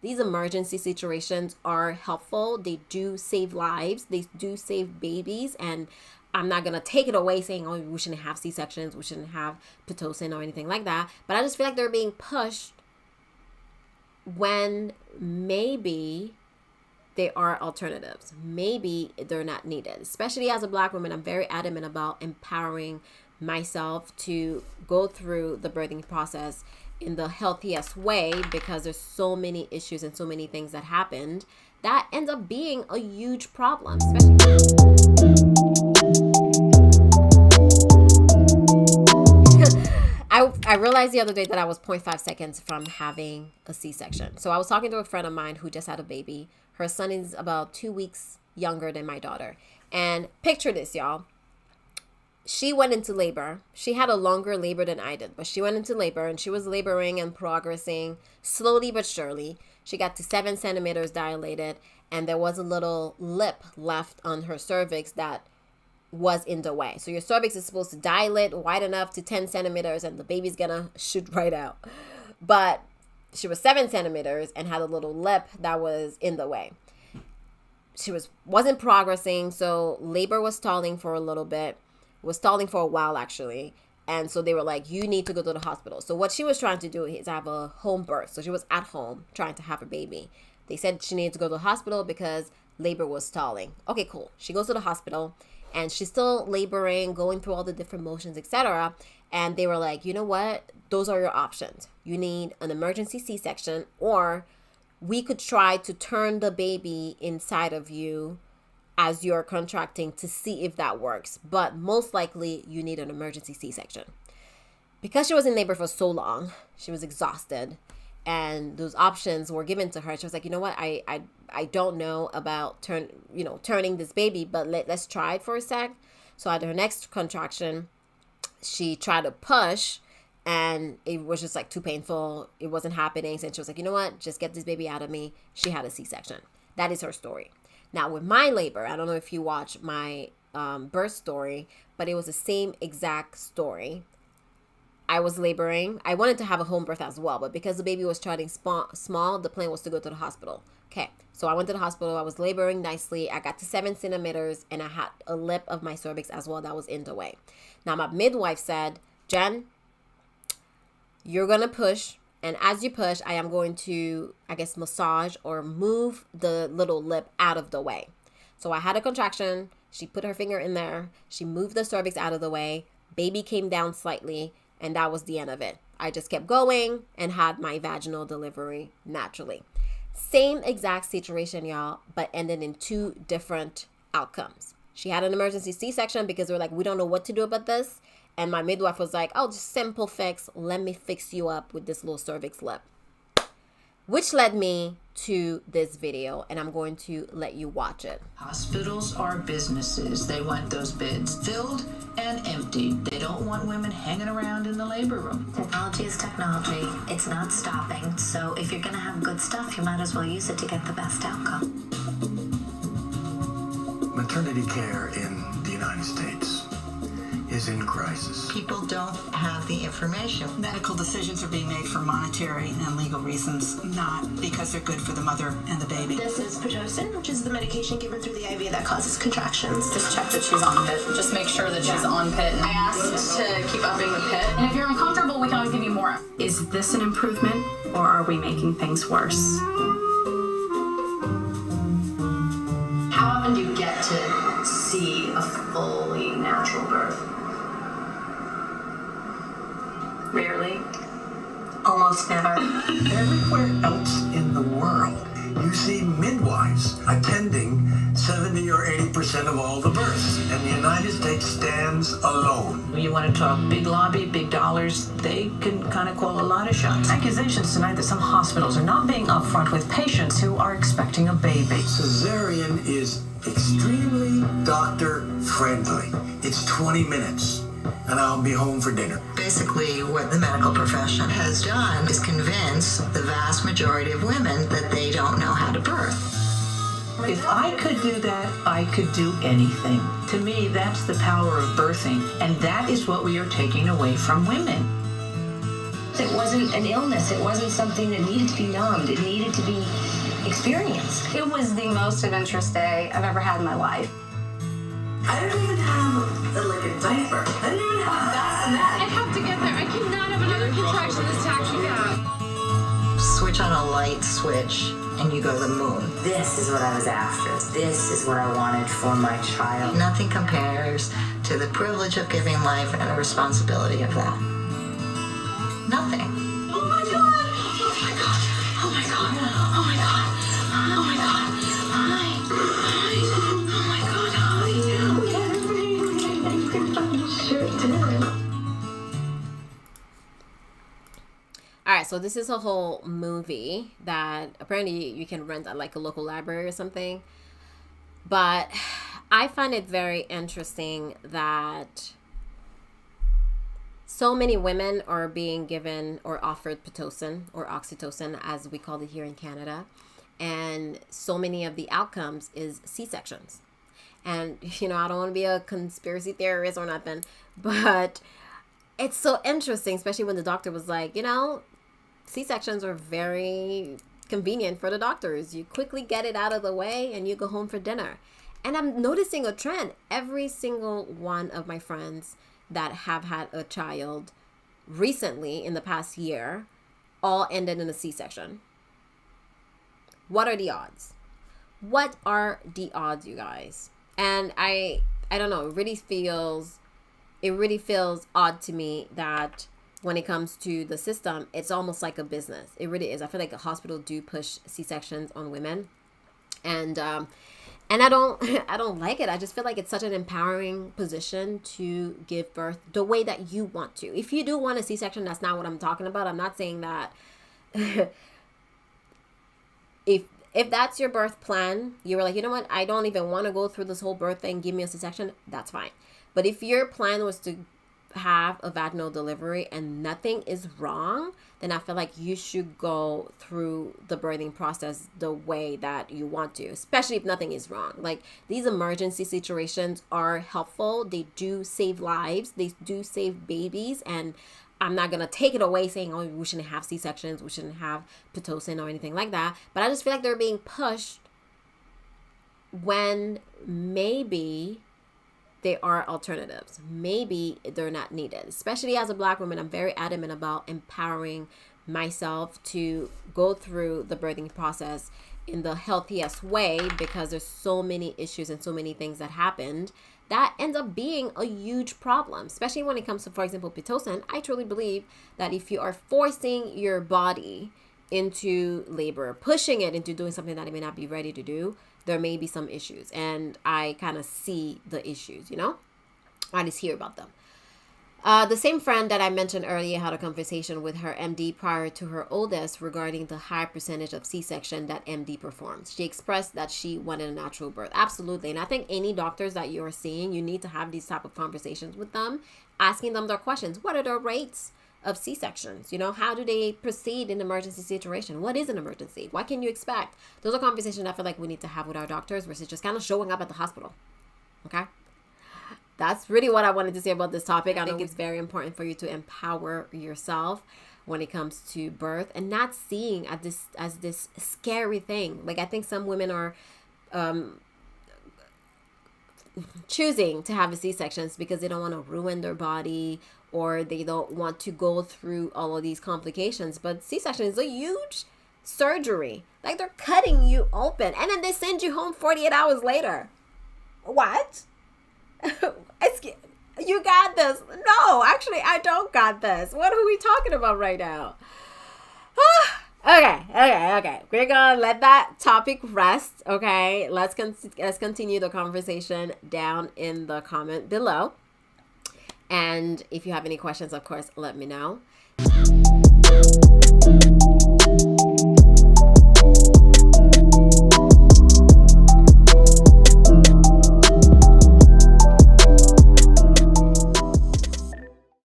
these emergency situations are helpful. They do save lives. They do save babies. And I'm not going to take it away saying, oh, we shouldn't have C-sections. We shouldn't have Pitocin or anything like that. But I just feel like they're being pushed when maybe there are alternatives. Maybe they're not needed. Especially as a Black woman, I'm very adamant about empowering myself to go through the birthing process in the healthiest way, because there's so many issues and so many things that happened that ends up being a huge problem. I realized the other day that I was 0.5 seconds from having a C-section. So I was talking to a friend of mine who just had a baby. Her son is about 2 weeks younger than my daughter. And picture this, y'all. She went into labor. She had a longer labor than I did, but she went into labor and she was laboring and progressing slowly but surely. She got to 7 centimeters dilated, and there was a little lip left on her cervix that was in the way. So your cervix is supposed to dilate wide enough to 10 centimeters and the baby's gonna shoot right out. But she was 7 centimeters and had a little lip that was in the way. She wasn't progressing, so labor was stalling for a little bit. Was stalling for a while, actually. And so they were like, you need to go to the hospital. So what she was trying to do is have a home birth. So she was at home trying to have a baby. They said she needed to go to the hospital because labor was stalling. Okay, cool. She goes to the hospital and she's still laboring, going through all the different motions, etc. And they were like, you know what? Those are your options. You need an emergency C-section, or we could try to turn the baby inside of you as you're contracting to see if that works. But most likely you need an emergency C-section. Because she was in labor for so long, she was exhausted, and those options were given to her. She was like, you know what, I don't know about turning this baby, but let's try it for a sec. So at her next contraction, she tried to push, and it was just like too painful. It wasn't happening. So she was like, you know what, just get this baby out of me. She had a C-section. That is her story. Now with my labor, I don't know if you watch my birth story, but it was the same exact story. I was laboring. I wanted to have a home birth as well, but because the baby was starting small, the plan was to go to the hospital. Okay, so I went to the hospital. I was laboring nicely. I got to 7 centimeters, and I had a lip of my cervix as well that was in the way. Now my midwife said, Jen, you're going to push. And as you push, I am going to, massage or move the little lip out of the way. So I had a contraction. She put her finger in there. She moved the cervix out of the way. Baby came down slightly, and that was the end of it. I just kept going and had my vaginal delivery naturally. Same exact situation, y'all, but ended in 2 different outcomes. She had an emergency C-section because they were like, we don't know what to do about this. And my midwife was like, oh, just simple fix. Let me fix you up with this little cervix lip. Which led me to this video, and I'm going to let you watch it. Hospitals are businesses. They want those beds filled and emptied. They don't want women hanging around in the labor room. Technology is technology. It's not stopping. So if you're going to have good stuff, you might as well use it to get the best outcome. Maternity care in the United States is in crisis. People don't have the information. Medical decisions are being made for monetary and legal reasons, not because they're good for the mother and the baby. This is Pitocin, which is the medication given through the IV that causes contractions. Just check that she's on PIT. Just make sure that she's on PIT. I asked to keep upping the PIT. And if you're uncomfortable, we can always give you more. Is this an improvement, or are we making things worse? How often do you get to see a fully natural birth? Rarely. Almost never. Everywhere else in the world, you see midwives attending 70 or 80% of all the births, and the United States stands alone. You want to talk big lobby, big dollars, they can kind of call a lot of shots. Accusations tonight that some hospitals are not being upfront with patients who are expecting a baby. Cesarean is extremely doctor-friendly. It's 20 minutes, and I'll be home for dinner. Basically, what the medical profession has done is convince the vast majority of women that they don't know how to birth. If I could do that, I could do anything. To me, that's the power of birthing, and that is what we are taking away from women. It wasn't an illness. It wasn't something that needed to be numbed. It needed to be experienced. It was the most adventurous day I've ever had in my life. I don't even have a diaper. I didn't even have I have to get there. I cannot have another contraction this taxi cab. Switch on a light switch and you go to the moon. This is what I was after. This is what I wanted for my child. Nothing compares to the privilege of giving life and the responsibility of that. Nothing. Oh my God. Oh my God. Oh my God. Oh my God. Oh my God. Hi. Hi. Oh my God. Hi. We had everything. Sure did. All right, so this is a whole movie that apparently you can rent at like a local library or something. But I find it very interesting that so many women are being given or offered Pitocin or oxytocin, as we call it here in Canada. And so many of the outcomes is C-sections. And, you know, I don't want to be a conspiracy theorist or nothing, but it's so interesting, especially when the doctor was like, you know, C-sections are very convenient for the doctors. You quickly get it out of the way and you go home for dinner. And I'm noticing a trend. Every single one of my friends that have had a child recently in the past year all ended in a C-section. What are the odds? What are the odds, you guys? And I don't know, it really feels odd to me that when it comes to the system, it's almost like a business. It really is. I feel like a hospital do push C-sections on women. And I don't like it. I just feel like it's such an empowering position to give birth the way that you want to. If you do want a C-section, that's not what I'm talking about. I'm not saying that if that's your birth plan, you were like, you know what, I don't even want to go through this whole birth thing, give me a C-section, that's fine. But if your plan was to have a vaginal delivery and nothing is wrong, then I feel like you should go through the birthing process the way that you want to, especially if nothing is wrong. Like, these emergency situations are helpful. They do save lives. They do save babies. And I'm not going to take it away saying, oh, we shouldn't have C-sections, we shouldn't have Pitocin or anything like that. But I just feel like they're being pushed when maybe there are alternatives. Maybe they're not needed. Especially as a Black woman, I'm very adamant about empowering myself to go through the birthing process in the healthiest way, because there's so many issues and so many things that happened that ends up being a huge problem, especially when it comes to, for example, Pitocin. I truly believe that if you are forcing your body into labor, pushing it into doing something that it may not be ready to do, there may be some issues. And I kind of see the issues, you know? I just hear about them. The same friend that I mentioned earlier had a conversation with her MD prior to her oldest regarding the high percentage of C-section that MD performs. She expressed that she wanted a natural birth. Absolutely. And I think any doctors that you're seeing, you need to have these type of conversations with them, asking them their questions. What are their rates of C-sections? You know, how do they proceed in an emergency situation? What is an emergency? What can you expect? Those are conversations I feel like we need to have with our doctors versus just kind of showing up at the hospital. Okay? That's really what I wanted to say about this topic. I think it's very important for you to empower yourself when it comes to birth and not seeing as this scary thing. Like, I think some women are choosing to have a C-sections because they don't want to ruin their body, or they don't want to go through all of these complications. But C-section is a huge surgery. Like, they're cutting you open and then they send you home 48 hours later. What? You got this. No, actually, I don't got this. What are we talking about right now? Okay. We're gonna let that topic rest. Okay, let's continue the conversation down in the comment below. And if you have any questions, of course, let me know.